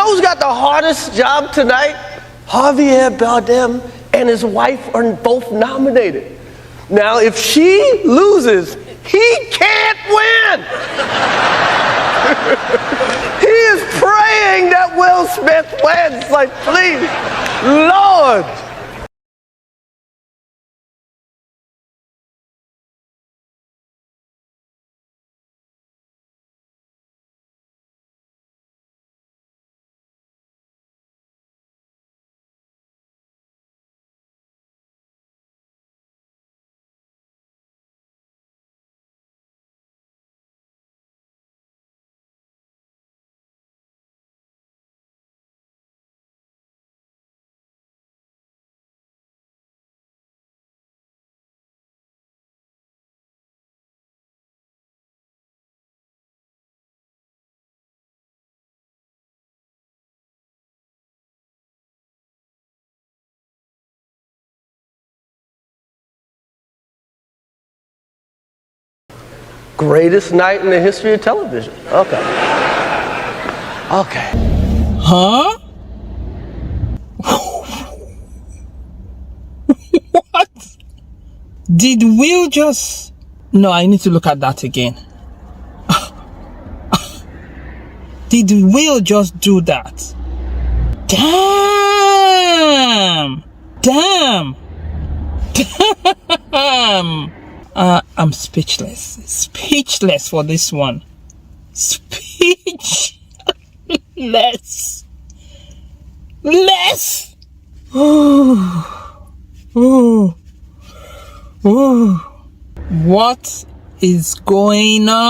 know who's got the hardest job tonight? Javier Bardem and his wife are both nominated. Now, if she loses, he can't win. He is praying that Will Smith wins. Like, please, Lord. Greatest night in the history of television. Okay. Okay. Huh? What? Did Will just... No, I need to look at that again. Did Will just do that? Damn! Damn! Damn! I'm speechless. Speechless for this one. Speechless. Less. What is going on?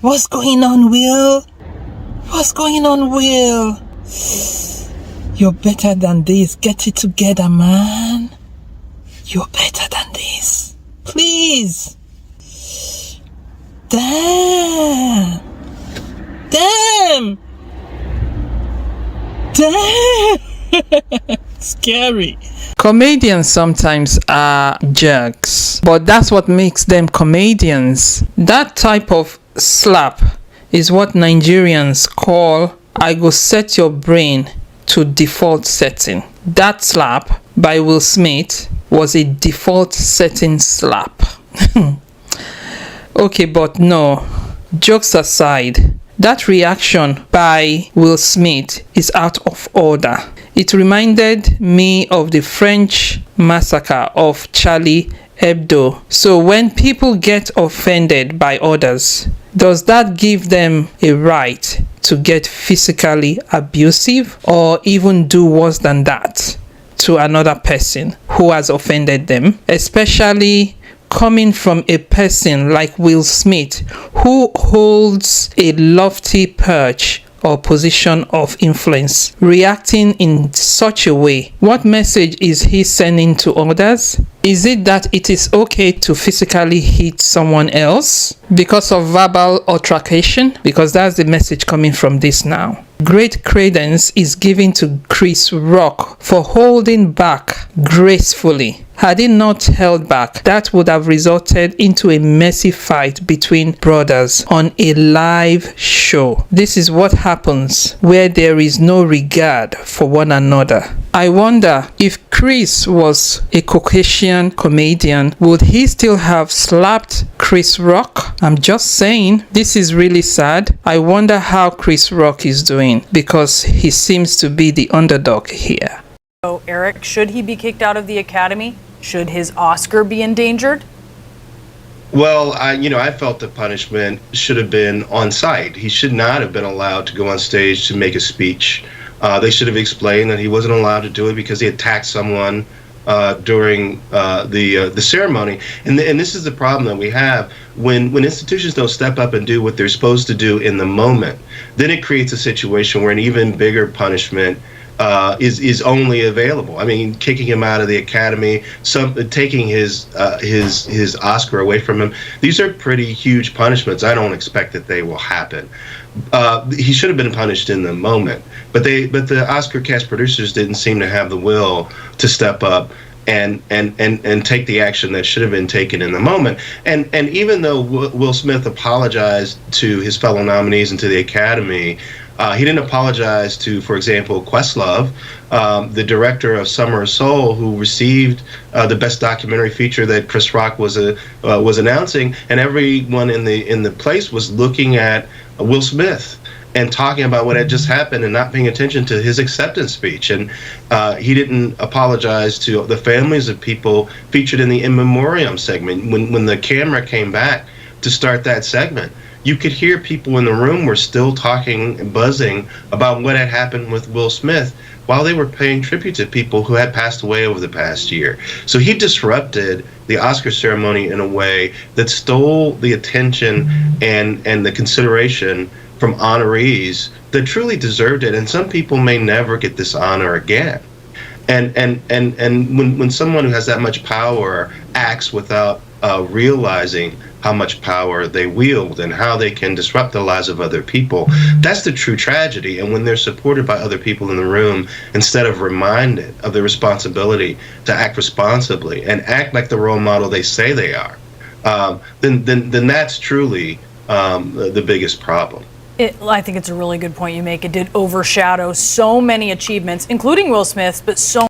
What's going on, Will? What's going on, Will? You're better than this. Get it together, man. You're better than this. Please. Damn. Damn. Damn. Scary. Comedians sometimes are jerks, but that's what makes them comedians. That type of slap is what Nigerians call "I go set your brain to default setting." That slap by Will Smith was a default setting slap. Okay, but no, jokes aside, that reaction by Will Smith is out of order. It reminded me of the French massacre of Charlie Hebdo. So when people get offended by others, does that give them a right to get physically abusive or even do worse than that to another person who has offended them, especially coming from a person like Will Smith, who holds a lofty perch or position of influence? Reacting in such a way, what message is he sending to others? Is it that it is okay to physically hit someone else because of verbal altercation? Because that's the message coming from this now. Great credence is given to Chris Rock for holding back gracefully. Had he not held back, that would have resulted into a messy fight between brothers on a live show. This is what happens where there is no regard for one another. I wonder if Chris was a Caucasian comedian, would he still have slapped Chris Rock? I'm just saying, this is really sad. I wonder how Chris Rock is doing because he seems to be the underdog here. So, Eric, should he be kicked out of the Academy? Should his Oscar be endangered? Well, I felt the punishment should have been on site. He should not have been allowed to go on stage to make a speech. They should have explained that he wasn't allowed to do it because he attacked someone during the ceremony. And this is the problem that we have when institutions don't step up and do what they're supposed to do in the moment. Then it creates a situation where an even bigger punishment is only available. I mean, kicking him out of the Academy, taking his Oscar away from him. These are pretty huge punishments. I don't expect that they will happen. He should have been punished in the moment, but the Oscar cast producers didn't seem to have the will to step up and take the action that should have been taken in the moment. And even though Will Smith apologized to his fellow nominees and to the Academy, he didn't apologize to, for example, Questlove, the director of Summer of Soul, who received the best documentary feature that Chris Rock was announcing, and everyone in the place was looking at Will Smith and talking about what had just happened and not paying attention to his acceptance speech. And he didn't apologize to the families of people featured in the In Memoriam segment. When the camera came back to start that segment, you could hear people in the room were still talking and buzzing about what had happened with Will Smith while they were paying tribute to people who had passed away over the past year. So he disrupted the Oscar ceremony in a way that stole the attention and the consideration from honorees that truly deserved it. And some people may never get this honor again. And when someone who has that much power acts without realizing how much power they wield and how they can disrupt the lives of other people, that's the true tragedy. And when they're supported by other people in the room, instead of reminded of their responsibility to act responsibly and act like the role model they say they are, then that's truly the biggest problem. I think it's a really good point you make. It did overshadow so many achievements, including Will Smith's, but so